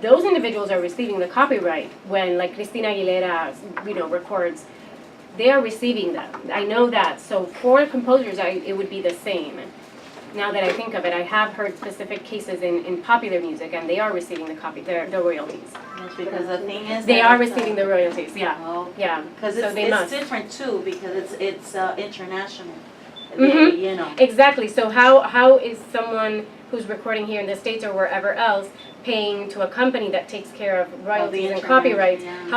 those individuals are receiving the copyright when, like, Christina Aguilera, records. They are receiving them. I know that. So for composers, it would be the same. Now that I think of it, I have heard specific cases in popular music, and they are receiving the royalties. Yes, because the thing is, they are receiving the royalties. Yeah, yeah. Because it's different too, because it's international. Mm-hmm. Exactly. So how is someone who's recording here in the States or wherever else paying to a company that takes care of royalties and copyrights? Yeah.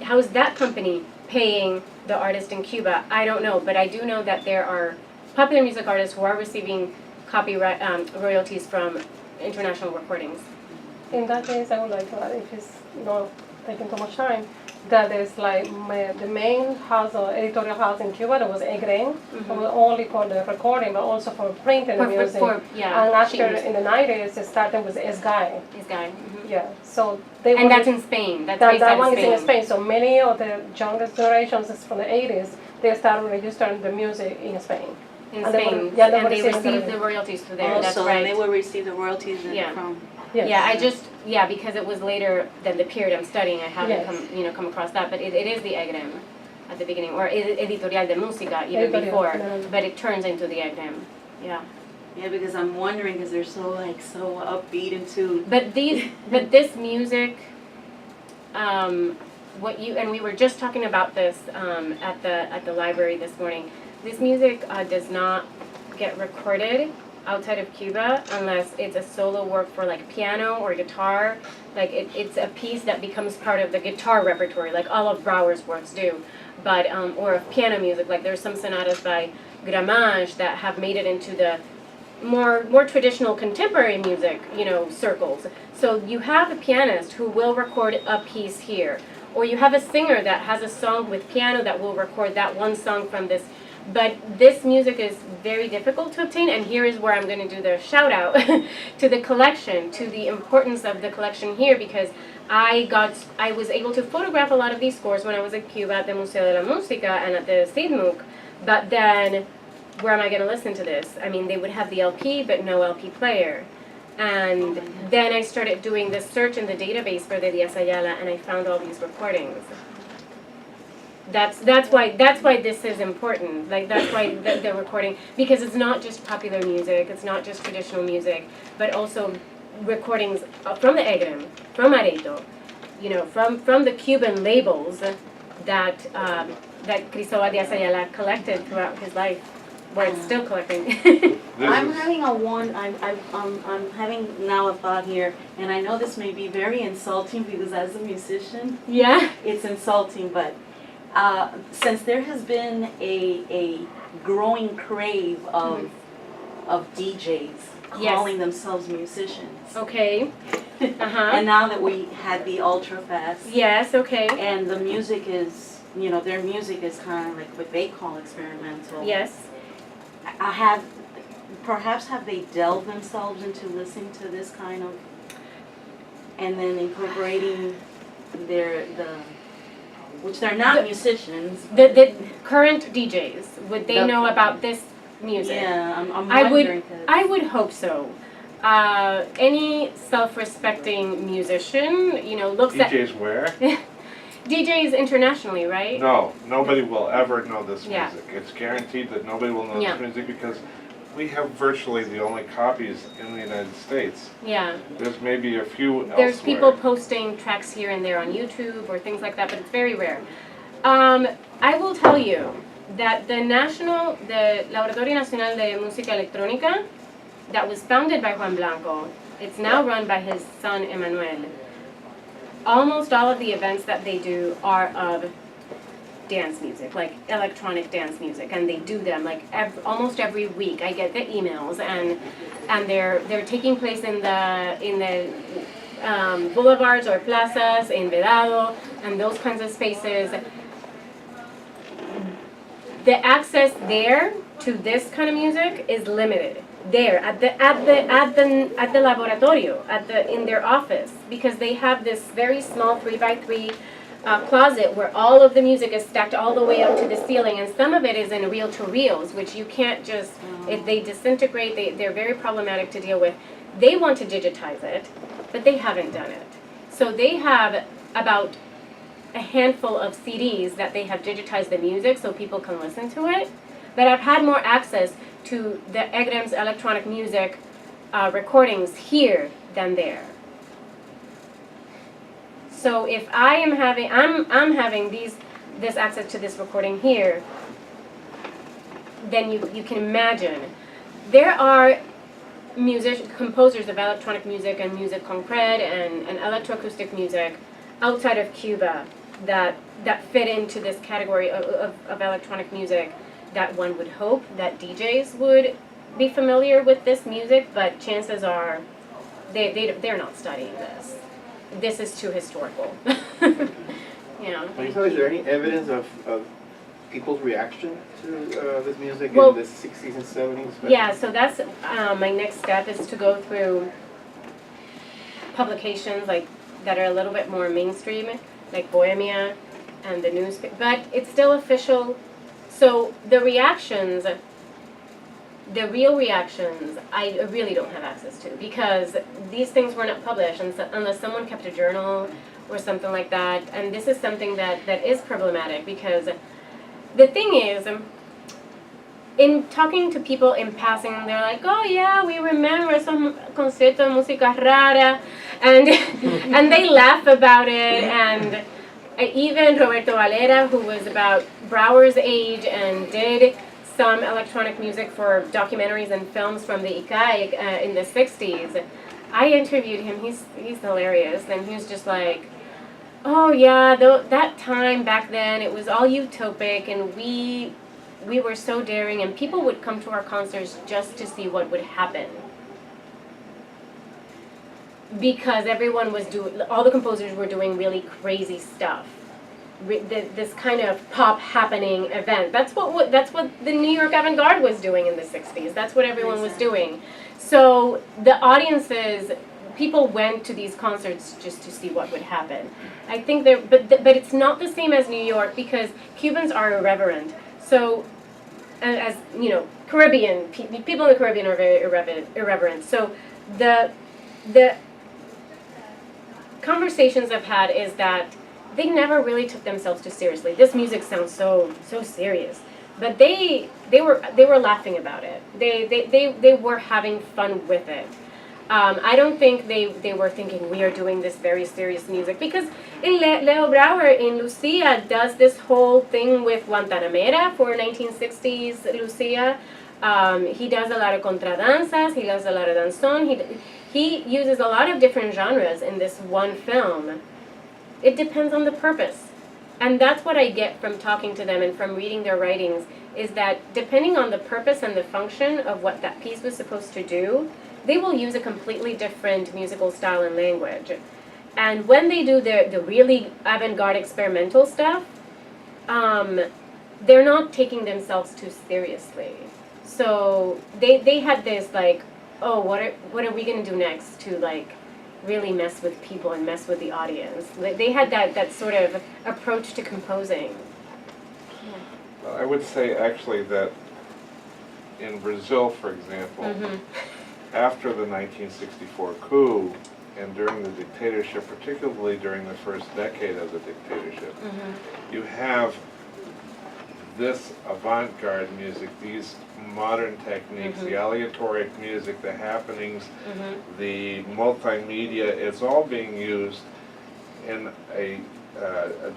How is that company paying the artist in Cuba? I don't know, but I do know that there are popular music artists who are receiving copyright royalties from international recordings. In that case, I would like to add, if it's not taking too much time, that is like the main house or editorial house in Cuba that was EGREN, was only for the recording, but also for printing the music. And after in the 90s, it started with ESGAE. ESGAE. Yeah, so and that's in Spain. That one is in Spain. So many of the youngest generations is from the 80s. They started registering the music in Spain. In Spain, and they receive the royalties through there. That's right. They will receive the royalties from. Yes. Yeah, because it was later than the period I'm studying. I haven't come across that, but it is the EGREM at the beginning, or Editorial de Música even before, but it turns into the EGREM. Yeah. Yeah, because I'm wondering, because they're so upbeat into. But this music, we were just talking about this at the library this morning. This music does not get recorded outside of Cuba unless it's a solo work for like piano or guitar. Like it's a piece that becomes part of the guitar repertory, like all of Brouwer's works do. But or of piano music, like there's some sonatas by Gramage that have made it into the more traditional contemporary music, circles. So you have a pianist who will record a piece here, or you have a singer that has a song with piano that will record that one song from this. But this music is very difficult to obtain, and here is where I'm going to do the shout out to the collection, to the importance of the collection here, because I was able to photograph a lot of these scores when I was at Cuba at the Museo de la Música and at the CIDMUC, but then where am I going to listen to this? I mean, they would have the LP, but no LP player. And then I started doing the search in the database for the Díaz Ayala, and I found all these recordings. That's why this is important. Like that's why the recording, because it's not just popular music, it's not just traditional music, but also recordings from the EGREM, from Areito, from the Cuban labels that Cristóbal Díaz Ayala collected throughout his life. Well, it's still collecting. I'm having I'm having now a thought here, and I know this may be very insulting because as a musician, it's insulting, but. Since there has been a growing crave of DJs calling themselves musicians. Okay. And now that we had the ultra fast. Yes. Okay. And the music is, their music is kind of like what they call experimental. Yes. Perhaps have they delved themselves into listening to this kind of, and then incorporating which they're not musicians. The current DJs, would they know about this music? Yeah, I'm wondering. I would hope so. Any self-respecting musician, looks at... DJs where? DJs internationally, right? No, nobody will ever know this music. It's guaranteed that nobody will know this music because we have virtually the only copies in the United States. Yeah. There's maybe a few elsewhere. There's people posting tracks here and there on YouTube or things like that, but it's very rare. I will tell you that the Laboratorio Nacional de Música Electrónica, that was founded by Juan Blanco, it's now run by his son Emmanuel. Almost all of the events that they do are of dance music, like electronic dance music, and they do them like almost every week. I get the emails, and they're taking place in the boulevards or plazas, in Vedado, and those kinds of spaces. The access there to this kind of music is limited. There at the laboratorio, in their office, because they have this very small 3x3 closet where all of the music is stacked all the way up to the ceiling, and some of it is in reel-to-reels, which you can't just, if they disintegrate, they're very problematic to deal with. They want to digitize it, but they haven't done it. So they have about a handful of CDs that they have digitized the music so people can listen to it. But I've had more access to the EGREM's electronic music recordings here than there. So if I am having, I'm having this access to this recording here, then you can imagine. There are composers of electronic music and music concrete and electroacoustic music outside of Cuba that fit into this category of electronic music that one would hope that DJs would be familiar with this music, but chances are they're not studying this. This is too historical. You know. So is there any evidence of people's reaction to this music Well, in the 60s and 70s? Yeah, so that's my next step is to go through publications like that are a little bit more mainstream, like Bohemia and the newspaper, but it's still official. So the reactions, the real reactions, I really don't have access to because these things were not published unless someone kept a journal or something like that. And this is something that is problematic because the thing is, in talking to people in passing, they're like, oh yeah, we remember some concierto de música rara, and they laugh about it, and even Roberto Valera, who was about Brower's age and did some electronic music for documentaries and films from the ICAIC in the 60s, I interviewed him, he's hilarious, and he was just like, oh yeah, that time back then, it was all utopic, and we were so daring, and people would come to our concerts just to see what would happen. Because everyone was all the composers were doing really crazy stuff. This kind of pop happening event. That's what the New York Avant-garde was doing in the 60s. That's what everyone was doing. So the audiences, people went to these concerts just to see what would happen. I think but it's not the same as New York because Cubans are irreverent. So, as you know, Caribbean people in the Caribbean are very irreverent. So, the conversations I've had is that they never really took themselves too seriously. This music sounds so serious, but they were laughing about it. They were having fun with it. I don't think they were thinking we are doing this very serious music because Leo Brower in Lucia does this whole thing with Guantanamera for 1960s Lucia. He does a lot of contradanzas, he does a lot of danzón, he uses a lot of different genres in this one film. It depends on the purpose. And that's what I get from talking to them and from reading their writings, is that depending on the purpose and the function of what that piece was supposed to do, they will use a completely different musical style and language. And when they do the really avant-garde experimental stuff, they're not taking themselves too seriously. So they had this like, oh, what are we going to do next to like really mess with people and mess with the audience? They had that sort of approach to composing. Well, I would say actually that in Brazil, for example, after the 1964 coup and during the dictatorship, particularly during the first decade of the dictatorship, you have this avant-garde music, these modern techniques, the aleatoric music, the happenings, the multimedia, it's all being used in a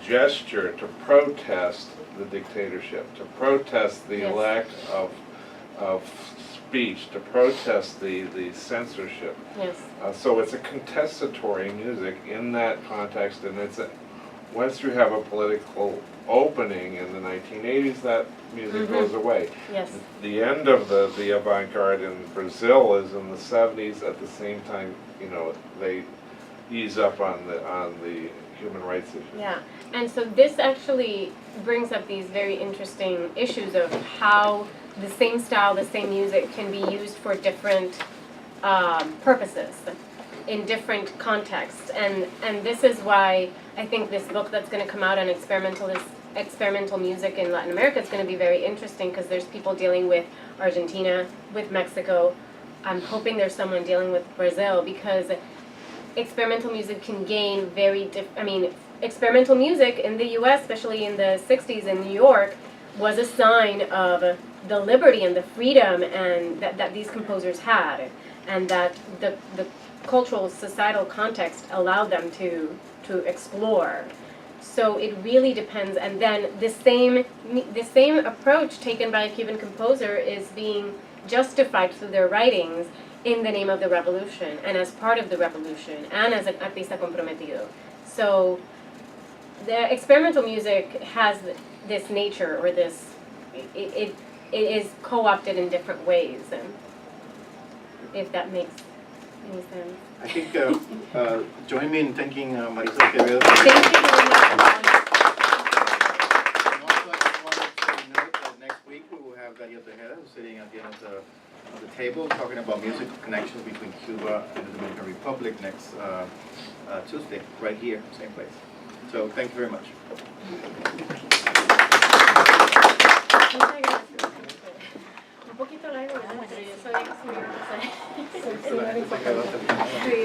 gesture to protest the dictatorship, to protest the lack of speech, to protest the censorship. Yes. So it's a contestatory music in that context, and once you have a political opening in the 1980s, that music goes away. Yes. The end of the avant-garde in Brazil is in the 70s. At the same time, you know, they ease up on the human rights issues. Yeah, and so this actually brings up these very interesting issues of how the same style, the same music can be used for different purposes in different contexts, and this is why I think this book that's going to come out on experimental music in Latin America is going to be very interesting, because there's people dealing with Argentina, with Mexico. I'm hoping there's someone dealing with Brazil, because experimental music can gain experimental music in the US, especially in the 60s in New York, was a sign of the liberty and the freedom and that these composers had, and that the cultural, societal context allowed them to explore. So it really depends, and then the same approach taken by a Cuban composer is being justified through their writings in the name of the revolution, and as part of the revolution, and as an artista comprometido. So the experimental music has this nature, or this, it is co-opted in different ways, and if that makes any sense. I think, join me in thanking Marisol Quevedo. Thank you very much. And also, I just wanted to note that next week we will have Daria Tejeda sitting at the end of the table talking about musical connections between Cuba and the Dominican Republic next Tuesday, right here, same place. So thank you very much. Un poquito largo, ¿verdad? Pero yo sabía que se me iba a pasar. Sí.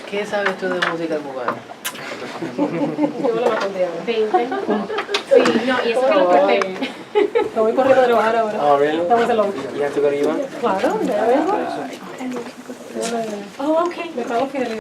¿Qué sabes tú de música cubana? Yo lo mato un día. 20. Sí, no, y eso que lo corté. Me voy corriendo de trabajar ahora. Oh, really? Estamos en Londres. You have to go to Cuba? Claro, ya ves. Oh, okay. Me pago fidelidad.